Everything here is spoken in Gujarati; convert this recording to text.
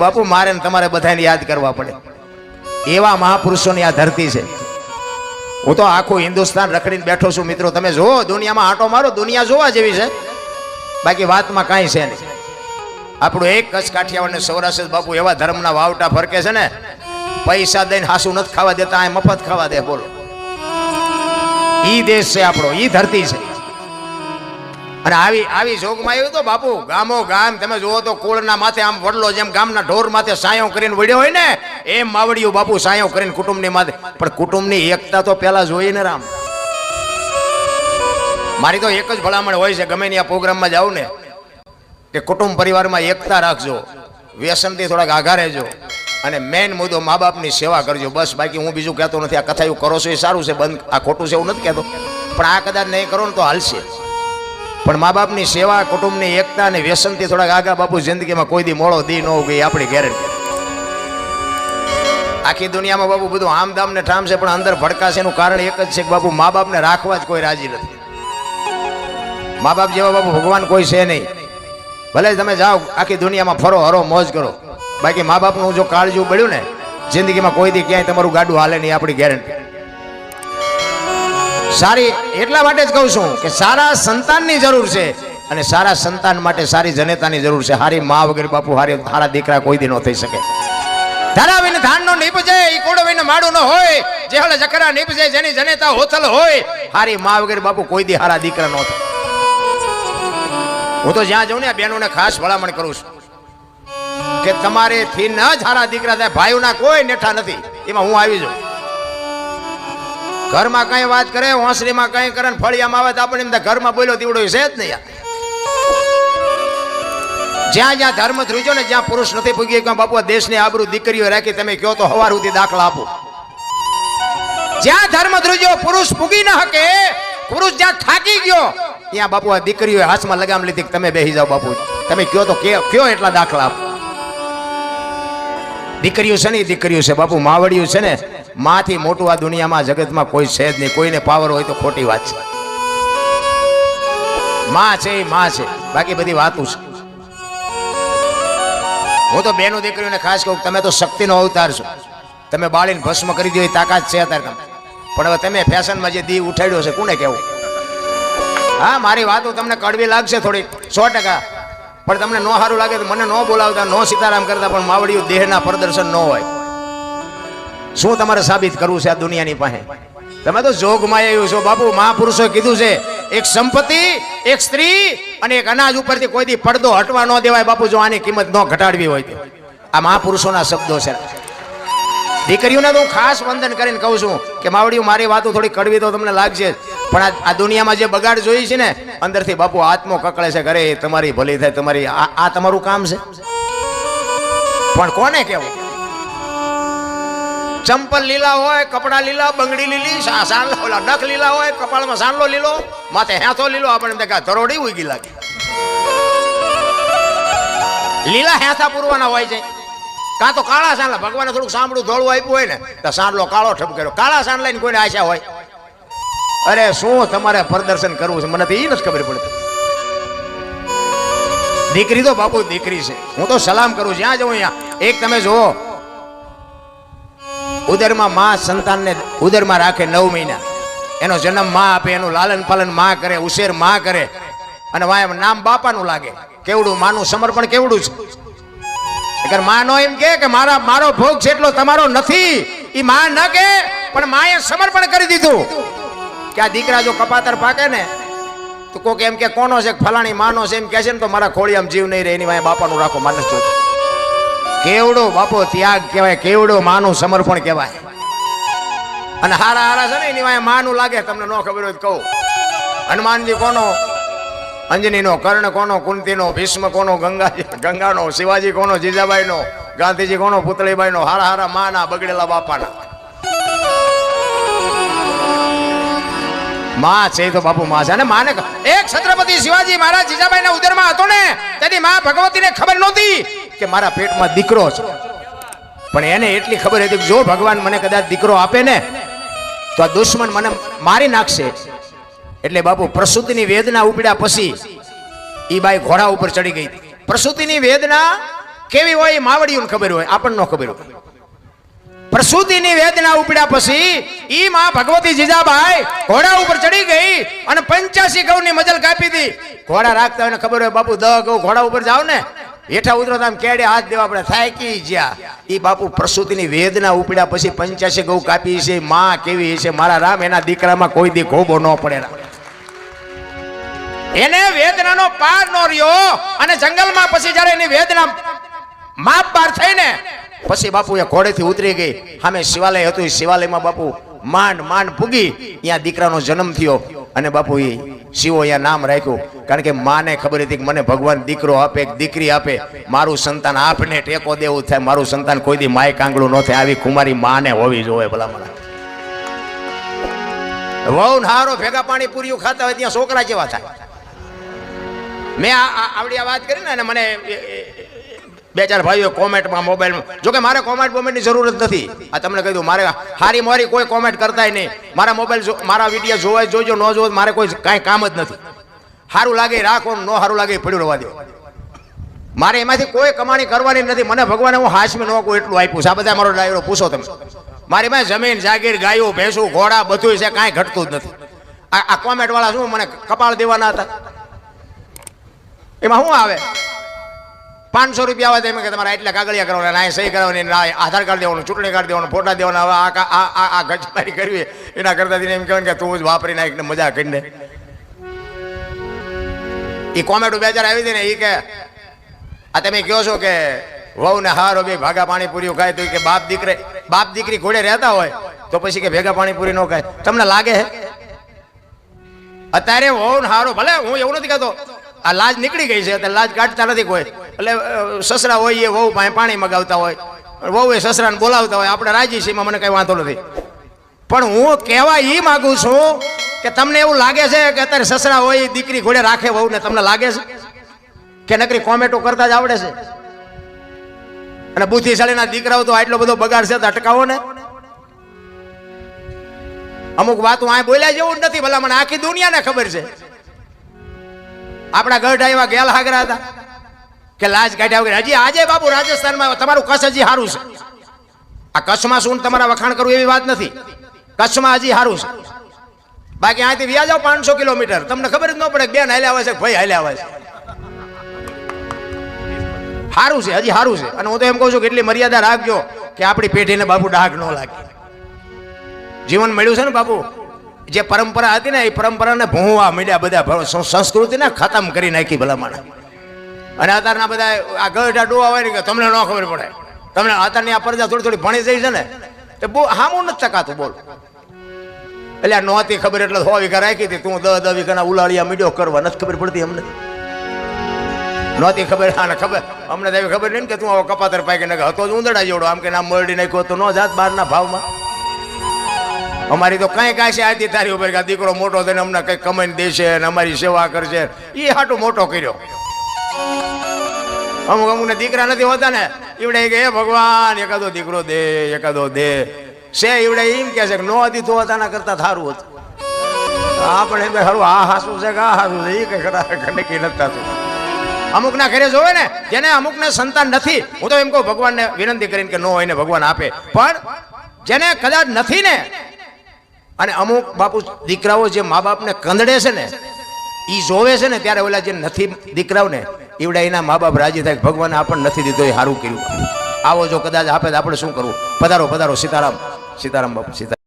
બાપુ મારે ને તમારે બધાને યાદ કરવા પડે. એવા મહાપુરુષોની આ ધરતી છે. હું તો આખું હિન્દુસ્તાન રખડીને બેઠો છું મિત્રો. તમે જુઓ દુનિયામાં આંટો મારો, દુનિયા જોવા જેવી છે, બાકી વાતમાં કાંઈ છે નહીં. આપણું એક કચ્છ કાઠિયાવાડ ને સૌરાષ્ટ્ર બાપુ એવા ધર્મના વાવટા ફરકે છે ને, પૈસા દઈને હાસું નથી ખાવા દેતા, આ મફત ખાવા દે. બોલો, ઈ દેશ છે આપણો, ઈ ધરતી છે. અને આવી જોગમાં આવ્યું તો બાપુ ગામો ગામ તમે જુઓ તો કુળના માથે આમ વડલો જેમ ગામના ઢોર માથે સાયો કરીને વળ્યો હોય ને, એમ માવડિયું બાપુ સાયો કરીને કુટુંબની માથે. પણ કુટુંબની એકતા તો પેલા જોઈએ ને રામ. મારી તો એક જ ભલામણ હોય છે ગમે ત્યાં પ્રોગ્રામમાં જાઉં ને, કે કુટુંબ પરિવારમાં એકતા રાખજો, વ્યસનથી થોડાક આઘા રહેજો, અને મેઇન મુદ્દો મા બાપની સેવા કરજો. બસ, બાકી હું બીજું કહેતો નથી. આ કથા એવું કરો છો એ સારું છે, બંધ આ ખોટું છે એવું નથી કહેતો, પણ આ કદાચ નહીં કરો ને તો હાલશે. પણ મા બાપની સેવા, કુટુંબની એકતા અને વ્યસનથી થોડાક આગા બાપુ જિંદગીમાં કોઈ દી મોડો દી ન ગઈ આપણી ગેરંટી. આખી દુનિયામાં બાપુ બધું આમદામ ને ઠામ છે, પણ અંદર ભડકાશે. એનું કારણ એક જ છે કે બાપુ મા બાપને રાખવા જ કોઈ રાજી નથી. મા બાપ જેવા બાપુ ભગવાન કોઈ છે નહીં. ભલે તમે જાઓ આખી દુનિયામાં ફરો હરો મોજ કરો, બાકી મા બાપનું જો કાળજું બળ્યું ને જિંદગીમાં કોઈ દી ક્યાંય તમારું ગાડું હાલે નહીં, આપણી ગેરંટી. સારી એટલા માટે જ કહું છું કે સારા સંતાનની જરૂર છે, અને સારા સંતાન માટે સારી જનેતાની જરૂર છે. હારી મા વગર બાપુ હારા દીકરા કોઈ દી ન થઈ શકે. ધરાવીને ધાનનો નીપજે ઈ કોડવીને માડું ન હોય, જેહળ જકરા નીપજે જેની જનેતા હોથલ હોય. હારી મા વગર બાપુ કોઈ દી હારા દીકરા ન થાય. હું તો જ્યાં જાઉં ને આ બહેનોને ખાસ ભલામણ કરું છું કે તમારે થી ન જ હારા દીકરા થાય. ભાઈઓના કોઈ નેઠા નથી, એમાં હું આવી જાઉં. ઘરમાં કઈ વાત કરે, હોંસરીમાં કઈ કરે, ફળિયામાં આવે તો આપણે એમ ઘરમાં બોલ્યો દીવડો છે જ નહીં. જ્યાં જ્યાં ધર્મ ધ્રુજો ને, જ્યાં પુરુષ નથી પૂગ્યો, કે બાપુ દેશની આબરૂ દીકરીઓ રાખી, તમે કહો તો હવાર સુધી દાખલા આપો. જ્યાં ધર્મ ધ્રુજો પુરુષ પૂગી ન શકે, પુરુષ જ્યાં થાકી ગયો, ત્યાં બાપુ આ દીકરીઓ હાથમાં લગામ લીધી કે તમે બેસી જાઓ બાપુ, તમે કહો તો કયો એટલા દાખલા આપો. દીકરીઓ છે ને, દીકરીઓ છે બાપુ, માવડિયું છે ને, માથી મોટું આ દુનિયામાં જગતમાં કોઈ છે જ નહીં. કોઈને પાવર હોય તો ખોટી વાત છે. માં છે એ માં છે, બાકી બધી વાતું છે. હું તો બેનો દીકરીઓને ખાસ કહું, તમે તો શક્તિનો અવતાર છો. તમે બાળીને ભસ્મ કરી દો એ તાકાત છે અત્યારે, પણ હવે તમે ફેશનમાં જે દીવ ઉઠાડ્યો છે કોને કહેવું. હા, મારી વાતો તમને કડવી લાગશે થોડી 100%, પણ તમને ન સારું લાગે તો મને ન બોલાવતા, ન સીતારામ કરતા, પણ માવડિયું દેહના પ્રદર્શન ન હોય. શું તમારે સાબિત કરવું છે આ દુનિયાની પાસે? તમે તો જોગમાં આવ્યું છો બાપુ. મહાપુરુષોએ કીધું છે, એક સંપત્તિ, એક સ્ત્રી અને એક અનાજ ઉપરથી કોઈ દી પડદો હટવા ન દેવાય બાપુ, જો આની કિંમત ન ઘટાડવી હોય તો. આ મહાપુરુષોના શબ્દો છે. દીકરીઓને તો હું ખાસ વંદન કરીને કહું છું કે માવડિયું, મારી વાતો થોડી કડવી તો તમને લાગશે, પણ આ દુનિયામાં જે બગાડ જોઈ છે ને, અંદરથી બાપુ આત્મો કકળે છે. ઘરે તમારી ભલી થાય, તમારી આ તમારું કામ છે. પણ કોને કેવું? ચંપલ લીલા હોય, કપડા લીલા, બંગડી લીલી, નખ લીલા હોય, કપાળમાં સાંડલો લીલો, માથે હેથો લીલો, આપણે ધરોડી ઉગી લાગે. લીલા હેથા પૂરવાના હોય છે, કાં તો કાળા સાંડલા. ભગવાને થોડુંક સાંભળું ધોળું આપ્યું હોય ને તો સાંડલો કાળો ઠપકેલો. કાળા સાંડલા કોઈને આશા હોય? અરે શું તમારે પ્રદર્શન કરવું છે મને તો એ નથી ખબર પડતી. દીકરી તો બાપુ દીકરી છે. હું તો સલામ કરું જ્યાં જવું અહીંયા. એક તમે જુઓ, ઉદરમાં માં સંતાનને ઉદરમાં રાખે 9 મહિના, એનો જન્મ માં આપે, એનું લાલન પાલન માં કરે, ઉછેર માં કરે, અને વાય નામ બાપાનું લાગે. કેવડું માનું સમર્પણ કેવડું છે. માં નો એમ કે મારો ભોગ છે એટલો તમારો નથી, એ માં ન કે, પણ માએ સમર્પણ કરી દીધું. કે આ દીકરા જો કપાતર પાકે ને તો કોક એમ કે કોનો છે, ફલાણી માનો છે, એમ કે છે ને તો મારા ખોળિયામાં જીવ નહીં રહે, એની વાય બાપાનું રાખો. માનસ જો કેવડો બાપો ત્યાગ કહેવાય, કેવડો માનું સમર્પણ કહેવાય. અને હારા હારા છે ને એની વાય માનું લાગે. તમને ન ખબર હોય તો કહું, હનુમાનજી કોનો, અંજનીનો, કર્ણ કોનો, કુંતીનો, ભીષ્મ કોનો, ગંગાનો, શિવાજી કોનો, જીજાબાઈનો, ગાંધીજી કોનો, પુતળીબાઈનો. હારા હારા માના, બગડેલા બાપાના. માં છે તો બાપુ માં છે. અને માને એક છત્રપતિ શિવાજી મહારાજ જીજાબાઈના ઉદરમાં હતો ને, તેથી માં ભગવતીને ખબર નહોતી કે મારા પેટમાં દીકરો છે, પણ એને એટલી ખબર હતી કે જો ભગવાન મને કદાચ દીકરો આપે ને તો આ દુશ્મન મને મારી નાખશે. એટલે બાપુ પ્રસૂતિની વેદના ઉપડ્યા પછી ઈ બાઈ ઘોડા ઉપર ચડી ગઈ. પ્રસૂતિની વેદના કેવી હોય એ માવડીઓને ખબર હોય, આપણને ન ખબર હોય. પ્રસૂતિની વેદના ઉપડ્યા પછી ઈ માં ભગવતી જીજાબાઈ ઘોડા ઉપર ચડી ગઈ અને 85 ઘઉંની મજલ કાપી હતી. ઘોડા રાખતા હોય ને ખબર હોય બાપુ 10 ઘઉં ઘોડા ઉપર જાવ ને હેઠા ઉતરો તો આમ કેડે હાથ દેવા પડે, થાકી જ્યા. ઈ બાપુ પ્રસૂતિની વેદના ઉપડ્યા પછી 85 ઘઉં કાપી છે. માં કેવી છે મારા રામ, એના દીકરામાં કોઈ દી ગોબો ન પડે. એને વેદનાનો પાર ન રહ્યો અને જંગલમાં પછી જ્યારે એની વેદના માપ પાર થઈને પછી બાપુ એ ઘોડેથી ઉતરી ગઈ. સામે શિવાલય હતું, શિવાલયમાં બાપુ માંડ માંડ પૂગી ત્યાં દીકરાનો જન્મ થયો. અને બાપુ એ શિવો અહીંયા નામ રાખ્યું, કારણ કે માને ખબર હતી કે મને ભગવાન દીકરો આપે, દીકરી આપે, મારું સંતાન આપને ટેકો દેવું થાય, મારું સંતાન કોઈ દી માય કાંગળું ન થાય, આવી કુમારી માને હોવી જોઈએ. ભલામણા વહુ હારો ભેગા પાણી પૂરીઓ ખાતા હોય ત્યાં છોકરા જેવા થાય. મેં આવડી આ વાત કરી ને, અને મને 2-4 ભાઈઓ કોમેન્ટમાં મોબાઈલમાં, જોકે મારે કોમેન્ટની જરૂર જ નથી. આ તમને કહી દઉં, મારે હારી મારી કોઈ કોમેન્ટ કરતાય નહીં. મારા મોબાઈલ મારા વિડીયો જોવાય જોજો, ન જોવો મારે કોઈ કાંઈ કામ જ નથી. સારું લાગે રાખો, ન સારું લાગે પડ્યું રહેવા દો. મારે એમાંથી કોઈ કમાણી કરવાની નથી. મને ભગવાને હું હાશમી ન કહું એટલું આપ્યું છે. આ બધા મારો ડાયરો પૂછો તમે. મારી પાસે જમીન જાગીર ગાયો ભેંસું ઘોડા બધું છે, કાંઈ ઘટતું જ નથી. આ કોમેન્ટ વાળા શું મને કપાળ દેવાના હતા? એમાં શું આવે? 500 રૂપિયા આવે તો કે તમારે એટલા કાગળિયા કરવાના, ના સહી કરવાની, આધાર કાર્ડ દેવાનું, ચૂંટણી કાર્ડ દેવાનું, ફોટા દેવાના. હવે આ ગજમારી કરવી એના કરતા એમ કહેવાય કે તું જ વાપરી નાખીને મજા કરીને. એ કોમેન્ટ 2-4 આવી હતી ને, એ કે આ તમે કહો છો કે વહુ ને હારો બે ભાગા પાણીપુરીઓ ખાય તો કે બાપ દીકરી ઘોડે રહેતા હોય તો પછી કે ભેગા પાણીપુરી ન ખાય. તમને લાગે હે અત્યારે વહુ ને હારો? ભલે હું એવું નથી કહેતો, આ લાજ નીકળી ગઈ છે, લાજ કાઢતા નથી કોઈ. એટલે સસરા હોય એ વહુ પાણી મગાવતા હોય, વહુ એ સસરાને બોલાવતા હોય, આપણે રાજી છીએ, એમાં મને કઈ વાંધો નથી. પણ હું કહેવા એ માંગુ છું કે તમને એવું લાગે છે કે અત્યારે સસરા હોય દીકરી ઘોડે રાખે વહુ ને? તમને લાગે છે કે નકરી કોમેન્ટો કરતા જ આવડે છે? અને બુદ્ધિશાળીના દીકરાઓ તો આટલો બધો બગાડ છે તો અટકાવો ને. અમુક વાતો આ બોલ્યા જેવું જ નથી. ભલા મને આખી દુનિયાને ખબર છે. આપણા ગઢ આવ્યા ગેલ હાગરા હતા કે લાજ કાઢ્યા વગર. હજી આજે બાપુ રાજસ્થાનમાં તમારું કચ્છ હજી સારું છે. આ કચ્છમાં શું તમારા વખાણ કરવું એવી વાત નથી. કચ્છમાં હજી સારું છે. બાકી અહીંથી વ્યા જાઓ 500 કિલોમીટર, તમને ખબર જ ન પડે બેન હાલ્યા આવે છે, ભાઈ હાલ્યા આવે છે. સારું છે, હજી સારું છે. અને હું તો એમ કહું છું કે એટલી મર્યાદા રાખજો કે આપણી પેઢીને બાપુ ડાઘ ન લાગે. જીવન મળ્યું છે ને બાપુ, જે પરંપરા હતી ને એ પરંપરાને ભૂંવા મળ્યા બધા, સંસ્કૃતિને ખતમ કરી નાખી ભલામણ. અને અત્યારના બધા આ ગઢા ડોવા હોય ને કે તમને ન ખબર પડે, તમને અત્યારની આ પ્રજા થોડી ભણી જાય છે ને તે બહુ હામું નથી ટકાતું. બોલ એટલે આ નહોતી ખબર એટલે 100 વીઘા રાખી હતી, તું 10 વીઘાના ઉલાળિયા મીડિયો કરવા નથી ખબર પડતી અમને. નહોતી ખબર, આને ખબર અમને તો એવી ખબર નહીં કે તું આવો કપાતર પાકી નાખે હતો જ ઉંદડા જેવડો, આમ કે ના મરડી નાખ્યો તો ન જાત બહારના ભાવમાં. અમારી તો કઈ કાંઈ આતી તારી ઉપર કે દીકરો મોટો થઈને અમને કઈ કમાઈને દેશે અને અમારી સેવા કરશે, એ હાટું મોટો કર્યો. અમુક દીકરા નથી હોતા ને, એવડે કે હે ભગવાન એકાદો દીકરો દે, એકાદો દે છે. એવડે એમ કે છે કે નો દીધો હતા કરતા સારું હતું. આપણે એમ સારું આ હાસું છે કે આ હાસું છે, એ કઈ ખરા નક્કી નથી થતું. અમુક ના ઘરે જોવે ને જેને અમુક ને સંતાન નથી, હું તો એમ કહું ભગવાનને વિનંતી કરીને કે નો હોય ને ભગવાન આપે. પણ જેને કદાચ નથી ને, અને અમુક બાપુ દીકરાઓ જે મા બાપને કંદડે છે ને એ જોવે છે ને, ત્યારે ઓલા જે નથી દીકરાઓ ને એવડા એના મા બાપ રાજી થાય ભગવાને આપણને નથી દીધો એ સારું કર્યું. આવો જો કદાચ આપે તો આપણે શું કરવું? પધારો પધારો. સીતારામ સીતારામ બાપુ સીતારામ.